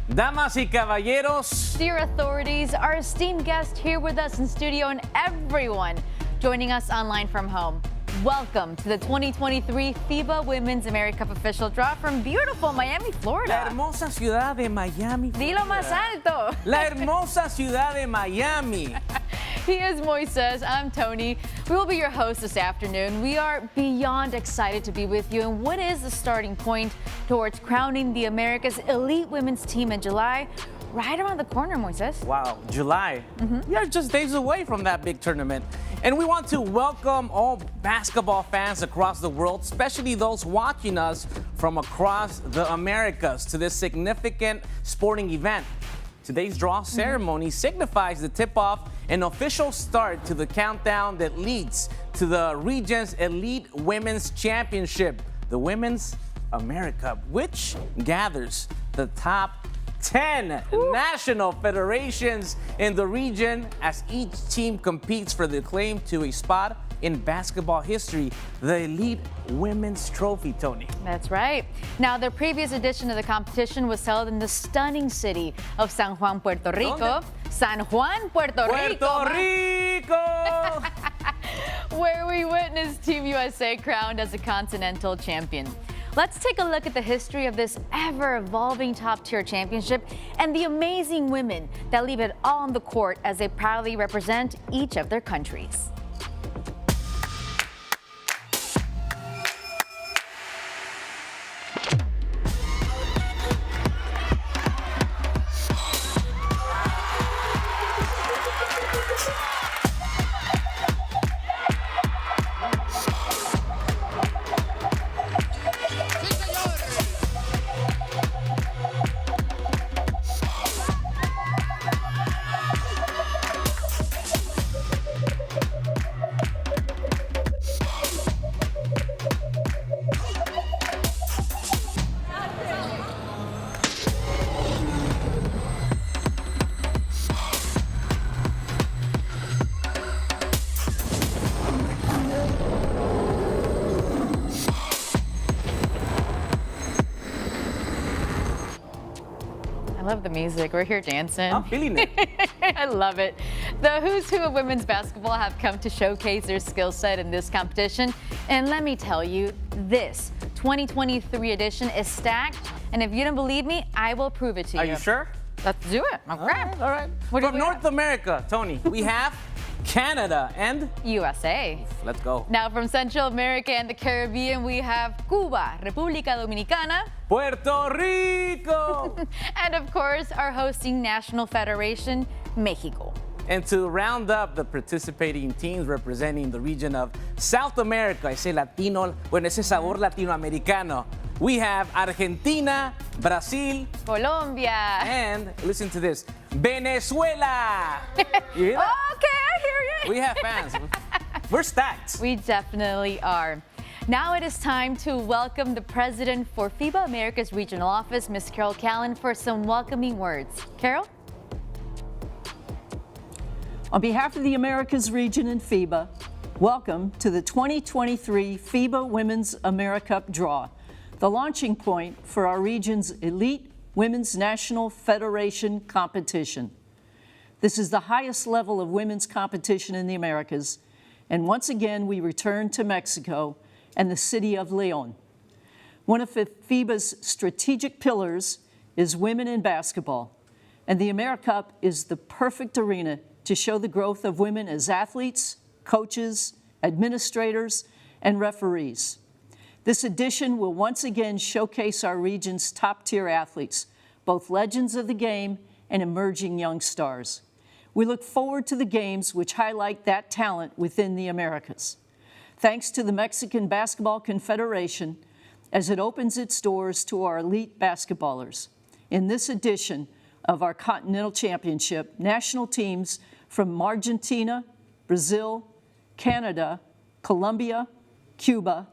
Damas y caballeros, Dear authorities, our esteemed guest here with us in studio, and everyone joining us online from home. Welcome to the 2023 FIBA Women's AmeriCup official draw from beautiful Miami, la Florida. hermosa ciudad de Miami. Dilo más alto. La hermosa ciudad de Miami. He is Moises. I'm Tony. We will be your hosts this afternoon. We are beyond excited to be with you. And what is the starting point towards crowning the America's elite women's team in July? Right around the corner, Moises. Wow, July. We are just days away from that big tournament. And we want to welcome all basketball fans across the world, especially those watching us from across the Americas, to this significant sporting event. Today's draw ceremony signifies the tip-off and official start to the countdown that leads to the region's elite women's championship, the Women's AmeriCup, which gathers the top 10 national federations in the region as each team competes for the claim to a spot in basketball history, the Elite Women's Trophy, Tony. That's right. Now, the previous edition of the competition was held in the stunning city of San Juan, Puerto Rico. ¿Dónde? San Juan, Puerto Rico. Puerto Rico! Where we witnessed Team USA crowned as a continental champion. Let's take a look at the history of this ever-evolving top-tier championship and the amazing women that leave it all on the court as they proudly represent each of their countries. I love the music. We're here dancing. I'm feeling it. I love it. The who's who of women's basketball have come to showcase their skill set in this competition. And let me tell you, this 2023 edition is stacked. And if you don't believe me, I will prove it to you. Are you sure? Let's do it. Okay. All right. What do From we North have? America, Tony, we have Canada and USA. let's go. Now from Central America and the Caribbean, we have Cuba, República Dominicana, Puerto Rico! and of course, our hosting national federation, Mexico. And to round up the participating teams representing the region of South America, ese latino, bueno, ese sabor latinoamericano, we have Argentina, Brazil, Colombia. and listen to this, Venezuela. You hear that? Okay, I hear you. We have fans. We're stacked. We definitely are. Now it is time to welcome the president for FIBA America's Regional Office, Ms. Carol Callan, for some welcoming words. Carol? On behalf of the Americas region and FIBA, welcome to the 2023 FIBA Women's AmeriCup draw, the launching point for our region's elite Women's National Federation competition. This is the highest level of women's competition in the Americas, and once again we return to Mexico and the city of León. One of FIBA's strategic pillars is women in basketball, and the AmeriCup is the perfect arena to show the growth of women as athletes, coaches, administrators, and referees. This edition will once again showcase our region's top-tier athletes, both legends of the game and emerging young stars. We look forward to the games which highlight that talent within the Americas. Thanks to the Mexican Basketball Confederation as it opens its doors to our elite basketballers. In this edition of our Continental Championship, national teams from Argentina, Brazil, Canada, Colombia, Cuba,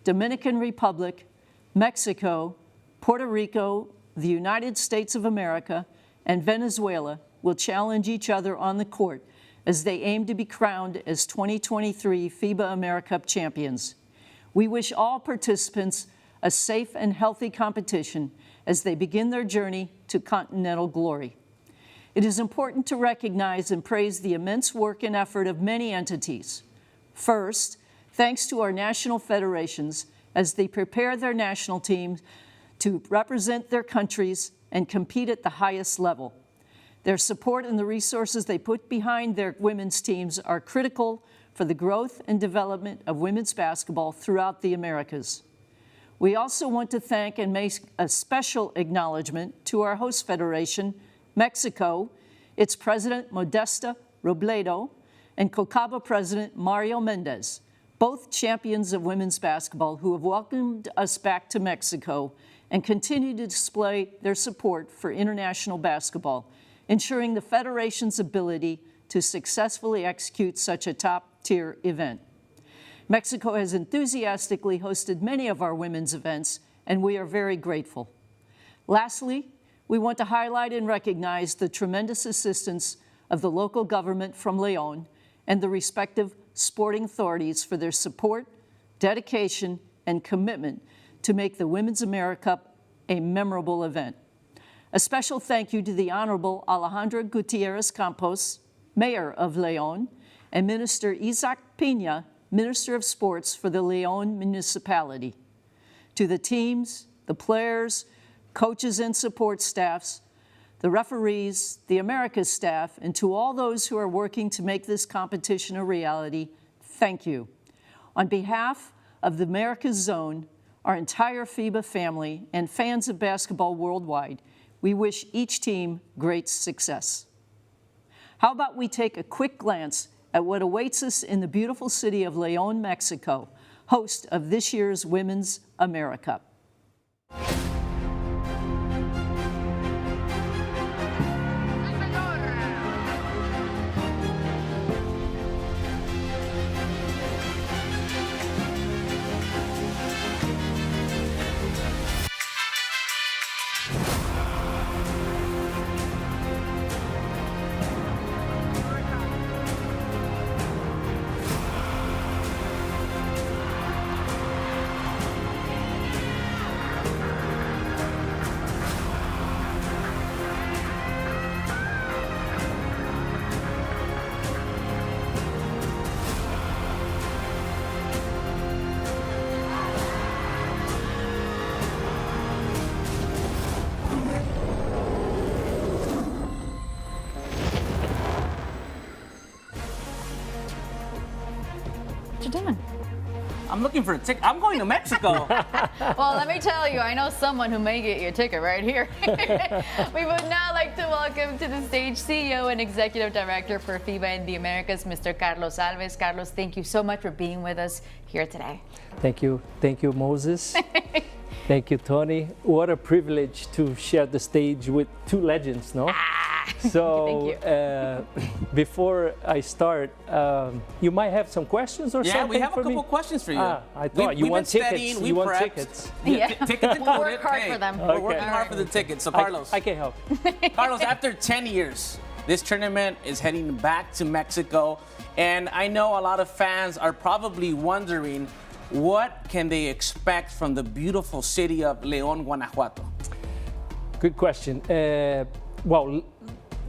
Dominican Republic, Mexico, Puerto Rico, the United States of America, and Venezuela will challenge each other on the court as they aim to be crowned as 2023 FIBA AmeriCup champions. We wish all participants a safe and healthy competition as they begin their journey to continental glory. It is important to recognize and praise the immense work and effort of many entities. First, thanks to our national federations as they prepare their national teams to represent their countries and compete at the highest level. Their support and the resources they put behind their women's teams are critical for the growth and development of women's basketball throughout the Americas. We also want to thank and make a special acknowledgement to our host federation, Mexico, its president Modesta Robledo, and CONCACAF president Mario Mendez, both champions of women's basketball who have welcomed us back to Mexico and continue to display their support for international basketball, ensuring the federation's ability to successfully execute such a top-tier event. Mexico has enthusiastically hosted many of our women's events, and we are very grateful. Lastly, we want to highlight and recognize the tremendous assistance of the local government from León and the respective sporting authorities for their support, dedication, and commitment to make the Women's AmeriCup a memorable event. A special thank you to the Honorable Alejandra Gutierrez Campos, Mayor of León, and Minister Isaac Peña, Minister of Sports for the León municipality. To the teams, the players, coaches and support staffs, the referees, the Americas staff, and to all those who are working to make this competition a reality, thank you. On behalf of the Americas Zone, our entire FIBA family, and fans of basketball worldwide, we wish each team great success. How about we take a quick glance at what awaits us in the beautiful city of León, Mexico, host of this year's Women's AmeriCup. What you doing? I'm looking for a ticket. I'm going to Mexico. Well, let me tell you, I know someone who may get you a ticket right here. We would now like to welcome to the stage CEO and Executive Director for FIBA in the Americas, Mr. Carlos Alves. Carlos, thank you so much for being with us here today. Thank you, Moses. Thank you, Tony. What a privilege to share the stage with two legends, no? So, before I start, you might have some questions or something. Yeah, we have a couple questions for you. I thought you want tickets. You want tickets. Yeah, tickets we'll work hard for them. We're working hard for the tickets. So, Carlos. I can help. Carlos, after 10 years, this tournament is heading back to Mexico. And I know a lot of fans are probably wondering, what can they expect from the beautiful city of León, Guanajuato? Good question. Well,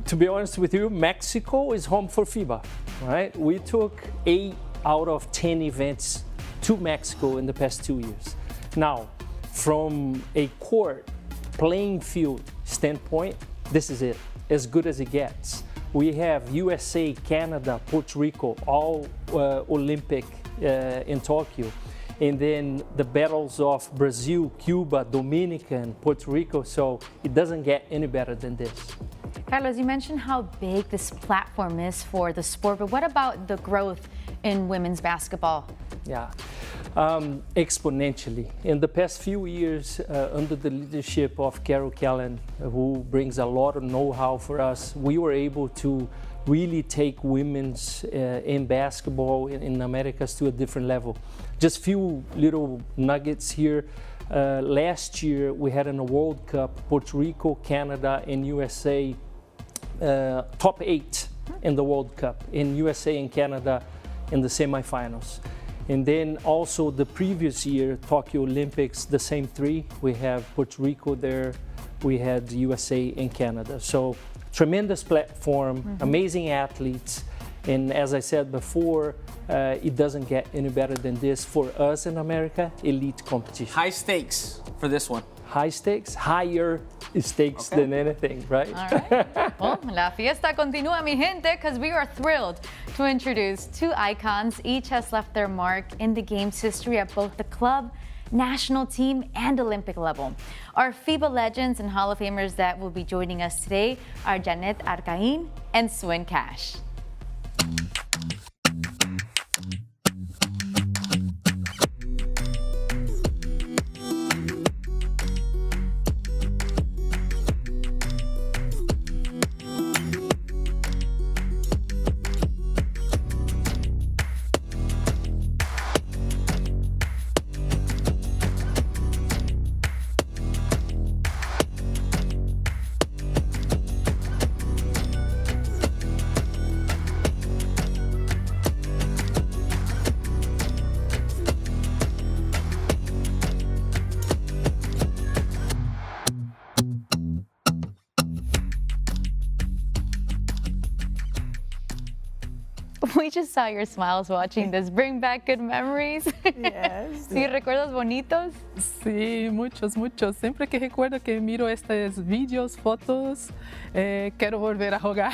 to be honest with you, Mexico is home for FIBA, right? We took 8 out of 10 events to Mexico in the past 2 years. Now, from a court, playing field standpoint, this is it, as good as it gets. We have USA, Canada, Puerto Rico, all Olympic in Tokyo. And then the battles of Brazil, Cuba, Dominican, Puerto Rico. So it doesn't get any better than this. Carlos, you mentioned how big this platform is for the sport, but what about the growth in women's basketball? Yeah, exponentially. In the past few years, under the leadership of Carol Callan, who brings a lot of know-how for us, we were able to really take women's in basketball in Americas to a different level. Just few little nuggets here. Last year, we had in a World Cup, Puerto Rico, Canada, and USA top 8 in the World Cup, in USA and Canada in the semifinals. And then also the previous year, Tokyo Olympics, the same three. We have Puerto Rico there, we had USA and Canada. So tremendous platform, amazing athletes. And as I said before, it doesn't get any better than this for us in America, elite competition. High stakes for this one. High stakes, higher stakes than anything, right? All right. Well, la fiesta continúa, mi gente, because we are thrilled to introduce two icons. Each has left their mark in the game's history at both the club, national team, and Olympic level. Our FIBA legends and Hall of Famers that will be joining us today are Janet Arcain and Swin Cash. We just saw your smiles watching this. Bring back good memories. Yes. Sí, recuerdos bonitos. Sí, muchos, muchos. Siempre que recuerdo que miro estos vídeos, fotos, quiero volver a jugar,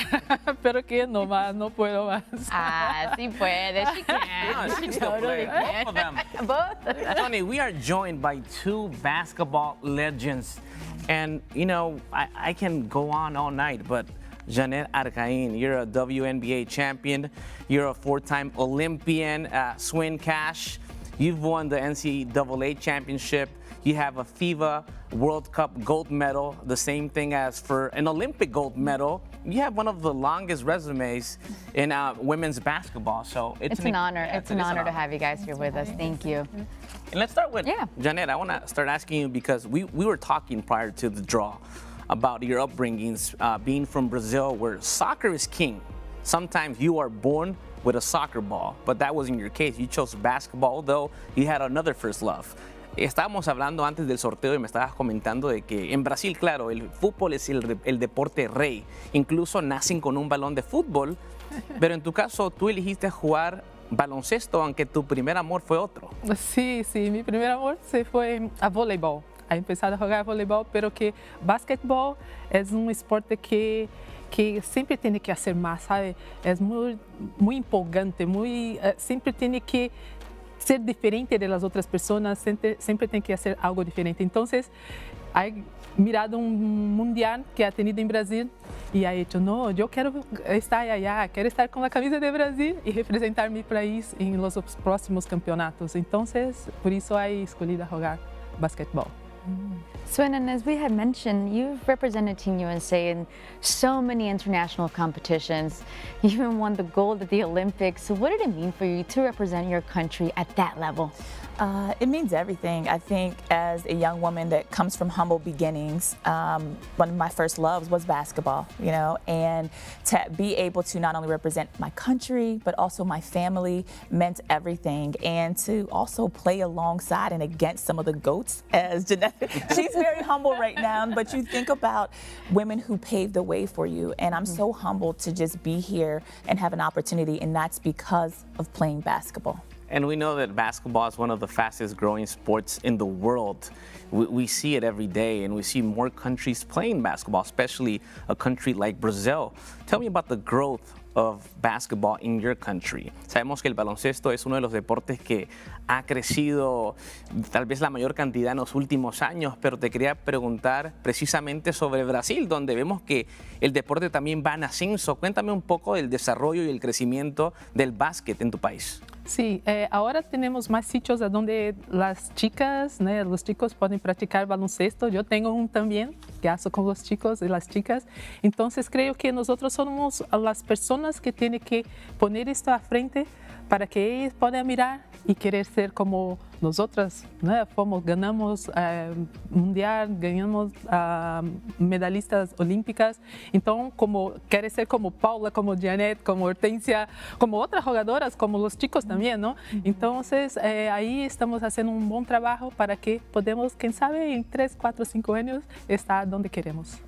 pero que no más, no puedo más. Ah, sí puede. She can. No, she still plays. Both of them. Both. Tony, we are joined by two basketball legends. And, you know, I can go on all night, but Janet Arcain, you're a WNBA champion. You're a four-time Olympian. Swin Cash, you've won the NCAA championship. You have a FIBA World Cup gold medal, the same thing as for an Olympic gold medal. You have one of the longest resumes in women's basketball. So It's an honor. It's an honor to have you guys here with us. Thank you. And let's start with Yeah. Janet. I want to start asking you because we were talking prior to the draw about your upbringings, being from Brazil, where soccer is king. Sometimes you are born with a soccer ball, but that wasn't your case. You chose basketball, though you had another first love. Estábamos hablando antes del sorteo y me estabas comentando de que en Brasil, claro, el fútbol es el deporte rey. Incluso nacen con un balón de fútbol, pero en tu caso tú elegiste jugar baloncesto, aunque tu primer amor fue otro. Sí, sí, mi primer amor se fue a voleibol. A empezar a jogar voleibol, pero que basquetebol é esporte que sempre tem que ser mais, sabe? É muito empolgante, sempre tem que ser diferente das outras pessoas, sempre tem que ser algo diferente. Então, he mirado mundial que ha tenido em Brasil e he dicho, no, eu quero estar allá, quero estar com a camisa de Brasil e representar meu país em los próximos campeonatos. Então, por isso he escolhido jogar basquetebol. Swin, and as we had mentioned, you've represented Team USA in so many international competitions. You even won the gold at the Olympics. So what did it mean for you to represent your country at that level? It means everything. I think as a young woman that comes from humble beginnings, one of my first loves was basketball, you know, and to be able to not only represent my country, but also my family meant everything. And to also play alongside and against some of the GOATs, as Jeanette, she's very humble right now, but you think about women who paved the way for you. And I'm so humbled to just be here and have an opportunity, and that's because of playing basketball. And we know that basketball is one of the fastest growing sports in the world. We see it every day, and we see more countries playing basketball, especially a country like Brazil. Tell me about the growth of basketball in your country. Sabemos que el baloncesto es uno de los deportes que ha crecido tal vez la mayor cantidad en los últimos años, pero te quería preguntar precisamente sobre Brasil, donde vemos que el deporte también va en ascenso. Cuéntame un poco del desarrollo y el crecimiento del básquet en tu país. Sí, ahora tenemos más sitios donde las chicas, los chicos pueden practicar baloncesto. Yo tengo un también que hago con los chicos y las chicas. Entonces creo que nosotros somos las personas que tienen que poner esto a frente para que ellos puedan mirar y querer ser como nosotras, ¿no? Ganamos mundial, ganhamos medalhistas olímpicas, então como querer ser como Paula, como Janet, como Hortensia, como otras jugadoras, como los chicos también, ¿no? Entonces ahí estamos haciendo un buen trabajo para que podamos, quién sabe, en 3, 4, 5 años estar donde queremos.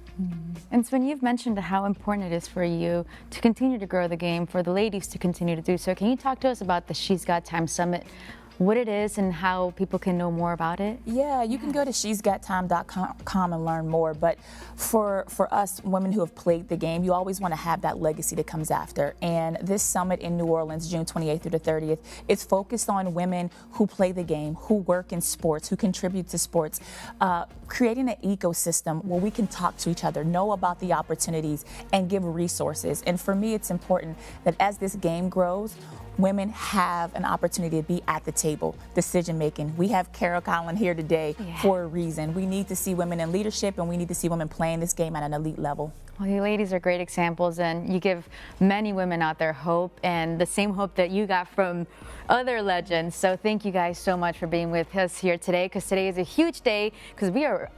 And Sven, you've mentioned how important it is for you to continue to grow the game, for the ladies to continue to do so. Can you talk to us about the She's Got Time Summit, what it is and how people can know more about it? Yeah, you can go to she'sgottime.com and learn more. But for us women who have played the game, you always want to have that legacy that comes after. And this summit in New Orleans, June 28th through the 30th, is focused on women who play the game, who work in sports, who contribute to sports, creating an ecosystem where we can talk to each other, know about the opportunities, and give resources. And for me, it's important that as this game grows, women have an opportunity to be at the table, decision making. We have Carol Collin here today for a reason. We need to see women in leadership, and we need to see women playing this game at an elite level. Well, you ladies are great examples, and you give many women out there hope, and the same hope that you got from other legends. So thank you guys so much for being with us here today, because today is a huge day, because we are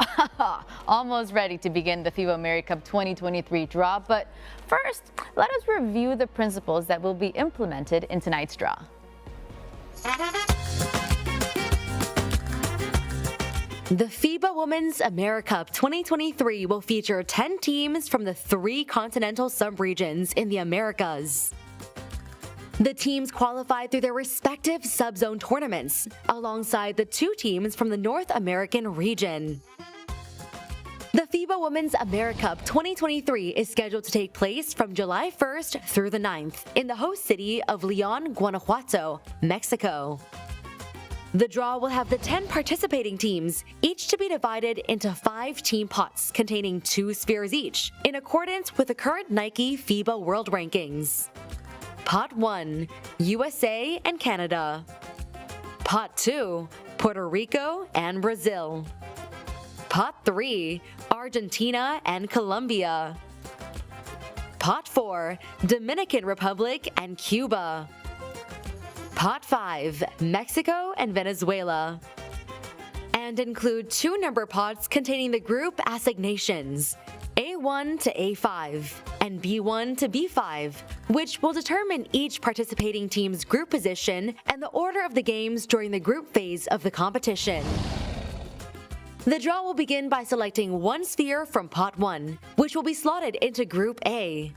almost ready to begin the FIBA AmeriCup 2023 draw. But first, let us review the principles that will be implemented in tonight's draw. The FIBA Women's AmeriCup 2023 will feature 10 teams from the 3 continental subregions in the Americas. The teams qualified through their respective sub-zone tournaments, alongside the 2 teams from the North American region. The FIBA Women's AmeriCup 2023 is scheduled to take place from July 1st through the 9th in the host city of León, Guanajuato, Mexico. The draw will have the 10 participating teams, each to be divided into 5 team pots containing 2 spheres each, in accordance with the current Nike FIBA World Rankings. Pot 1, USA and Canada. Pot 2, Puerto Rico and Brazil. Pot 3, Argentina and Colombia. Pot 4, Dominican Republic and Cuba. Pot 5, Mexico and Venezuela. And include 2 number pots containing the group assignations, A1 to A5 and B1 to B5, which will determine each participating team's group position and the order of the games during the group phase of the competition. The draw will begin by selecting 1 sphere from Pot 1, which will be slotted into Group A,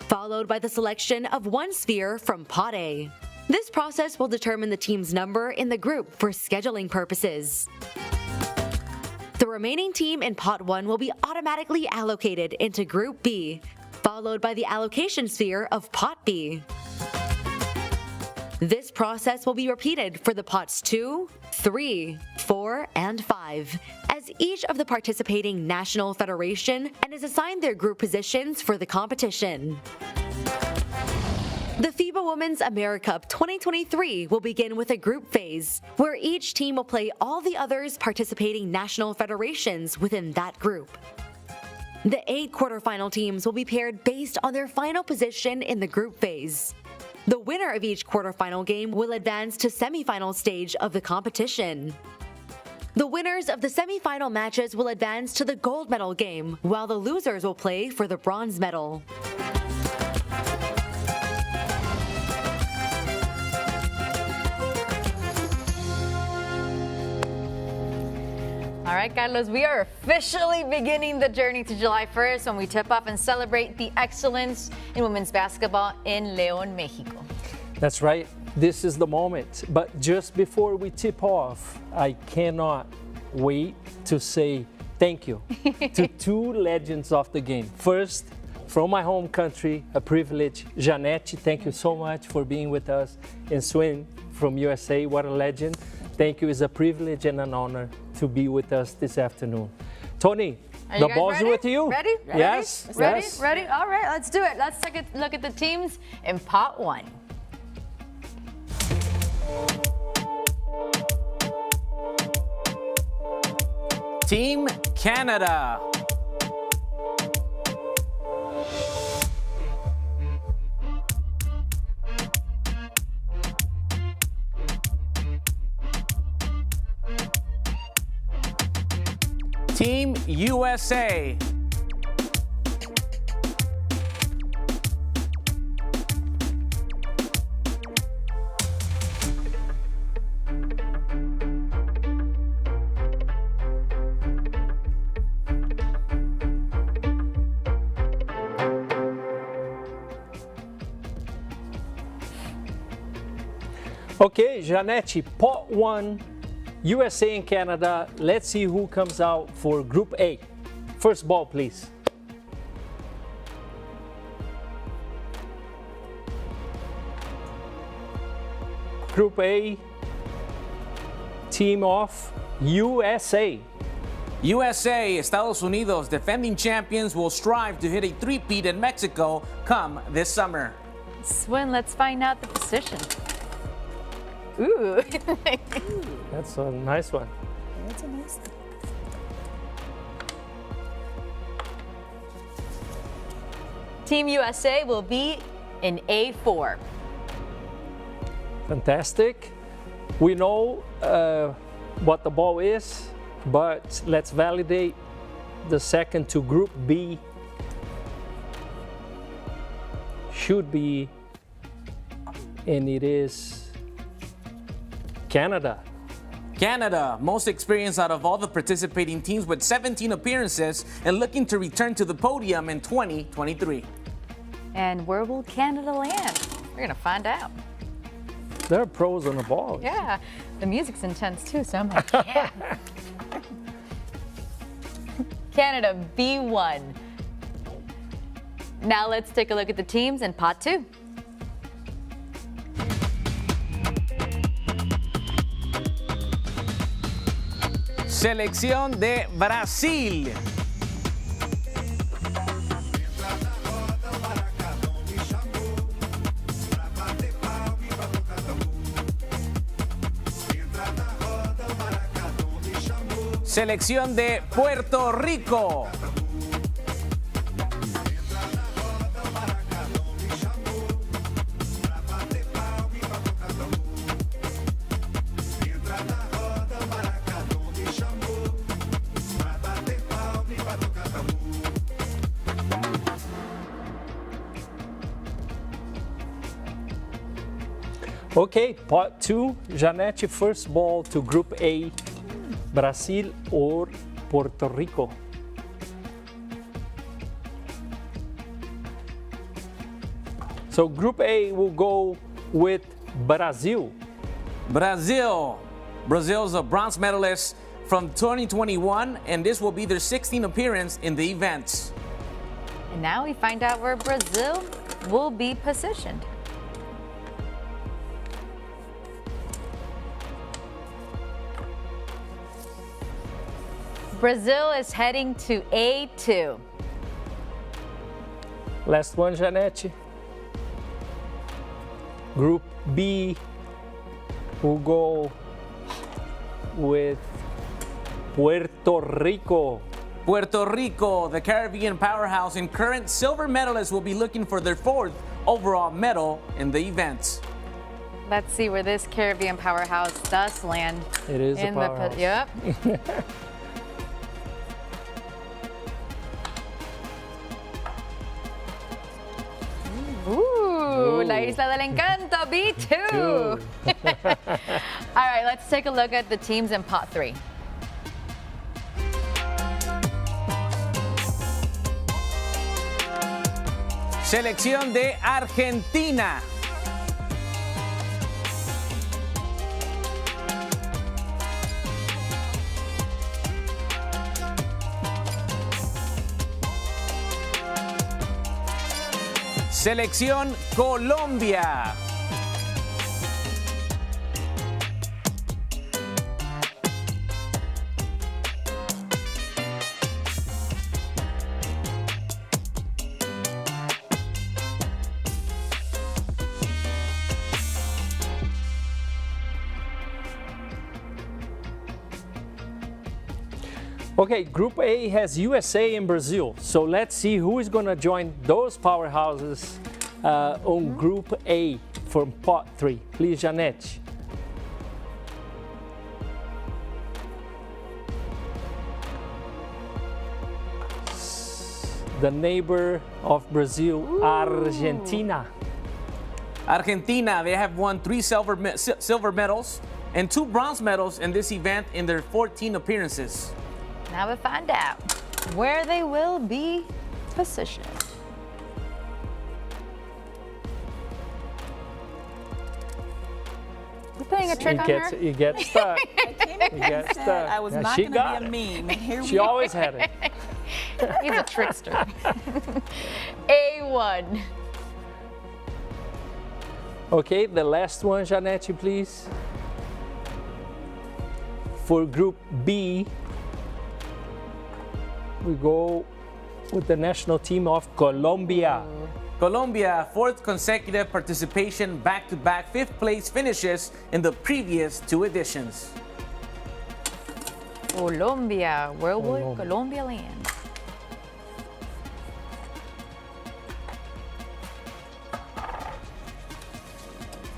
followed by the selection of 1 sphere from Pot A. This process will determine the team's number in the group for scheduling purposes. The remaining team in Pot 1 will be automatically allocated into Group B, followed by the allocation sphere of Pot B. This process will be repeated for the Pots 2, 3, 4, and 5, as each of the participating national federation and is assigned their group positions for the competition. The FIBA Women's AmeriCup 2023 will begin with a group phase, where each team will play all the others participating national federations within that group. The 8 quarterfinal teams will be paired based on their final position in the group phase. The winner of each quarterfinal game will advance to semifinal stage of the competition. The winners of the semifinal matches will advance to the gold medal game, while the losers will play for the bronze medal. All right, Carlos, we are officially beginning the journey to July 1st when we tip off and celebrate the excellence in women's basketball in León, Mexico. That's right. This is the moment. But just before we tip off, I cannot wait to say thank you to 2 legends of the game. First, from my home country, a privilege, Janete, thank you so much for being with us. And Sven from USA, what a legend. Thank you. It's a privilege and an honor to be with us this afternoon. Tony, the ball's ready? with you. Ready? Yes. Ready? Yes. Ready? All right, let's do it. Let's take a look at the teams in Pot 1. Team Canada. USA. Okay, Janete, pot 1, USA and Canada. Let's see who comes out for Group A. First ball, please. Group A, team of USA. USA, Estados Unidos, defending champions, will strive to hit a three-peat in Mexico come this summer. Swin, let's find out the position. Ooh. That's a nice one. That's a nice thing. Team USA will be in A4. Fantastic. We know what the ball is, but let's validate the second to Group B. Should be, and it is Canada. Canada, most experienced out of all the participating teams with 17 appearances and looking to return to the podium in 2023. And where will Canada land? We're going to find out. There are pros on the ball. Yeah, the music's intense too, so I'm like, yeah. Canada, B1. Now let's take a look at the teams in Pot 2. Selección de Brasil. Selección de Puerto Rico. Okay, pot 2, Janete, first ball to Group A, Brazil or Puerto Rico. So Group A will go with Brazil. Brazil. Brazil's a bronze medalist from 2021, and this will be their 16th appearance in the events. And now we find out where Brazil will be positioned. Brazil is heading to A2. Last one, Janete. Group B will go with Puerto Rico. Puerto Rico, the Caribbean powerhouse and current silver medalist, will be looking for their 4th overall medal in the events. Let's see where this Caribbean powerhouse does land. It is a powerhouse. Yep. Ooh, La Isla del Encanto, B2. All right, let's take a look at the teams in Pot 3. Selección de Argentina. Selección Colombia. Okay, Group A has USA and Brazil. So let's see who is going to join those powerhouses on Group A from Pot 3. Please, Janete. the neighbor of Brazil, Argentina. Argentina, they have won 3 silver medals and 2 bronze medals in this event in their 14 appearances. Now we'll find out where they will be positioned. You playing a trick on her? You get stuck. You get stuck. I was Now not she going to got be a meme. And here She we are. always had it. He's a trickster. A1. Okay, the last one, Janete, please. For Group B, we go with the national team of Colombia. Colombia, 4th consecutive participation, back-to-back 5th place finishes in the previous 2 editions. Colombia. Where will Colombia land?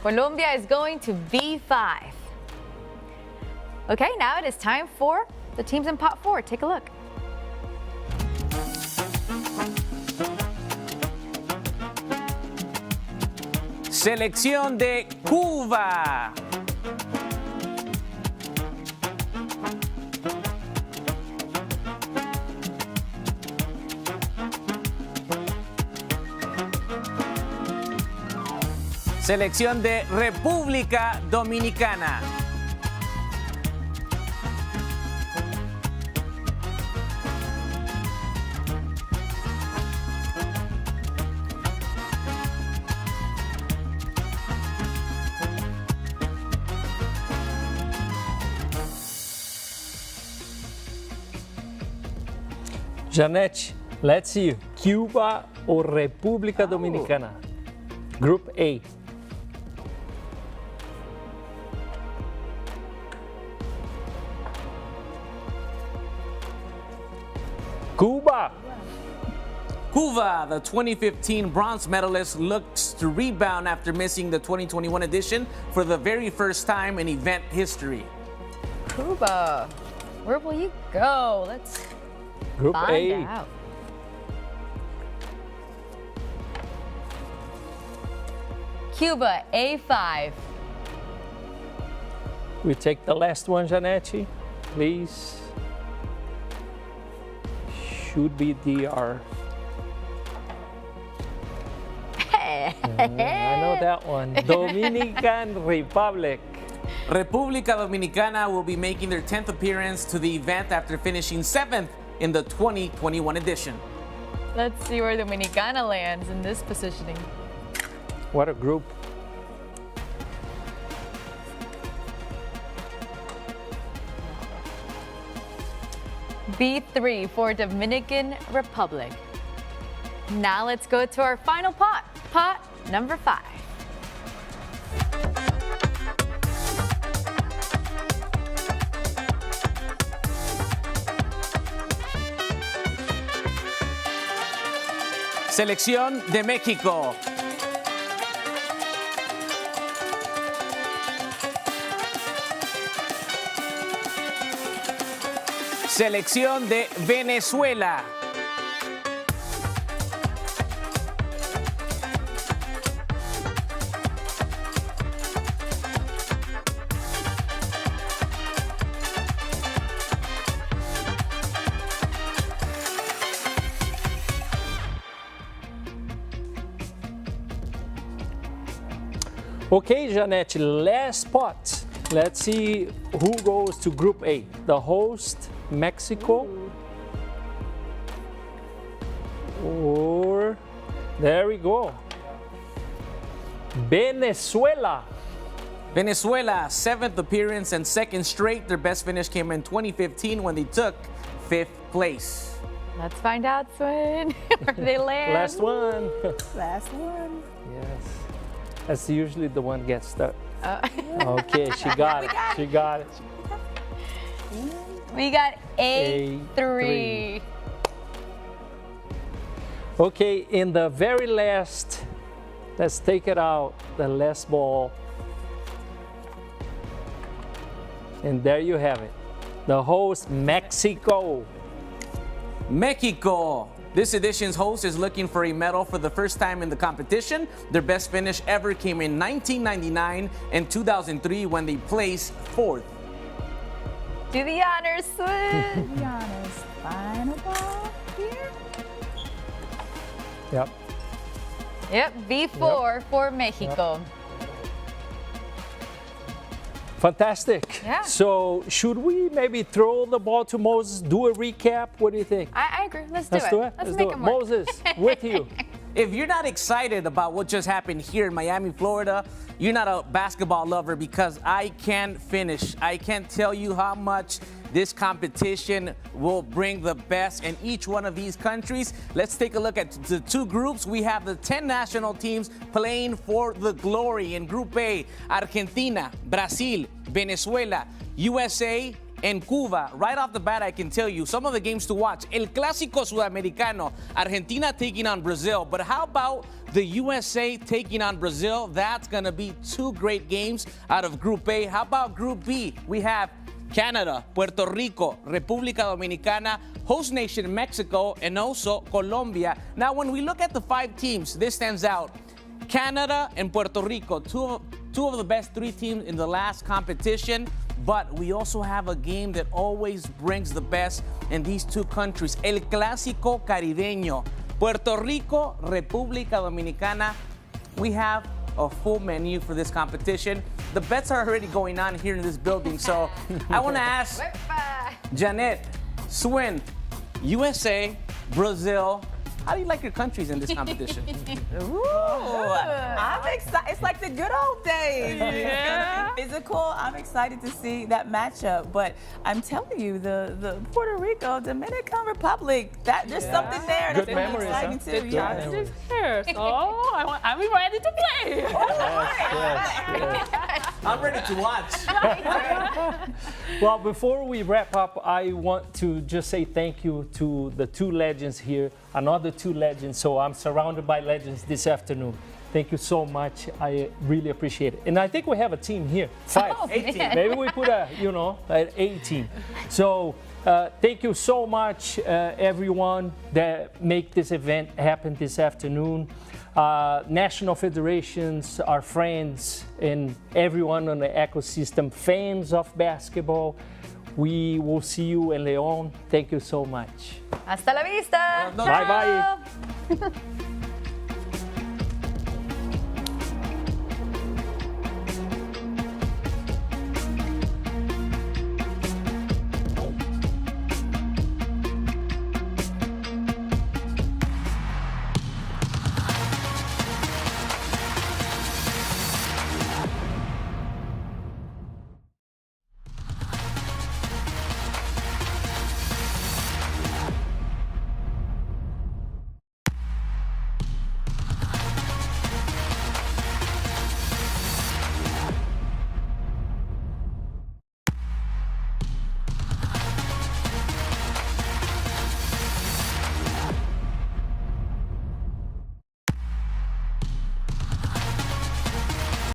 Colombia is going to B5. Okay, now it is time for the teams in pot 4. Take a look. Selección de Cuba. Selección de República Dominicana. Janete, let's see. Cuba or República Dominicana? Group A. Cuba. Cuba, the 2015 bronze medalist, looks to rebound after missing the 2021 edition for the very first time in event history. Cuba. Where will you go? Let's Group find A. out. Cuba, A5. We take the last one, Janete, please. Should be DR. I know that one. Dominican Republic. República Dominicana will be making their 10th appearance to the event after finishing 7th in the 2021 edition. Let's see where Dominicana lands in this positioning. What a group. B3 for Dominican Republic. Now let's go to our final pot, pot number 5. Selección de México. Selección de Venezuela. Okay, Janete, last spot. Let's see who goes to Group A. The host, Mexico. Or, there we go. Venezuela. Venezuela, 7th appearance and 2nd straight. Their best finish came in 2015 when they took 5th place. Let's find out, Swin, where they land. Last one. Last one. Yes. That's usually the one gets stuck. Okay, she got it. She got it. We got A3. A3. Okay, in the very last, let's take it out, the last ball. And there you have it. The host, Mexico. Mexico. This edition's host is looking for a medal for the first time in the competition. Their best finish ever came in 1999 and 2003 when they placed 4th. Do the honors, Swin. To be honest, final ball here. Yep. Yep, V4 for Mexico. Fantastic. Yeah. So should we maybe throw the ball to Moses, do a recap? What do you think? I agree. Let's do it. Let's make do it. them work. Moses, with you. If you're not excited about what just happened here in Miami, Florida, you're not a basketball lover because I can't finish. I can't tell you how much this competition will bring the best in each one of these countries. Let's take a look at the two groups. We have the 10 national teams playing for the glory. In Group A, Argentina, Brazil, Venezuela, USA, and Cuba. Right off the bat, I can tell you some of the games to watch. El Clásico Sudamericano, Argentina taking on Brazil. But how about the USA taking on Brazil? That's gonna be two great games out of Group A. How about Group B? We have Canada, Puerto Rico, República Dominicana, host nation Mexico, and also Colombia. Now, when we look at the 5 teams, this stands out. Canada and Puerto Rico, two of the best 3 teams in the last competition. But we also have a game that always brings the best in these two countries. El Clásico Caribeño. Puerto Rico, República Dominicana. We have a full menu for this competition. The bets are already going on here in this building. So I want to ask Janet, Swin, USA, Brazil, how do you like your countries in this competition? Ooh, I'm excited. It's like the good old days. Yeah. It's gonna be physical. I'm excited to see that matchup. But I'm telling you, the Puerto Rico, Dominican Republic, there's something there Good that's memories, exciting huh? too. Good Yeah. memories. Here, so I'm ready to play. I'm ready to watch. Well, before we wrap up, I want to just say thank you to the 2 legends here, another 2 legends. So I'm surrounded by legends this afternoon. Thank you so much. I really appreciate it. And I think we have a team here, 5. Oh, 18. man. Maybe we put an 18. So thank you so much, everyone that make this event happen this afternoon. National federations, our friends, and everyone on the ecosystem, fans of basketball. We will see you in León. Thank you so much. Hasta la vista. Buenas noches. Bye-bye. Ciao.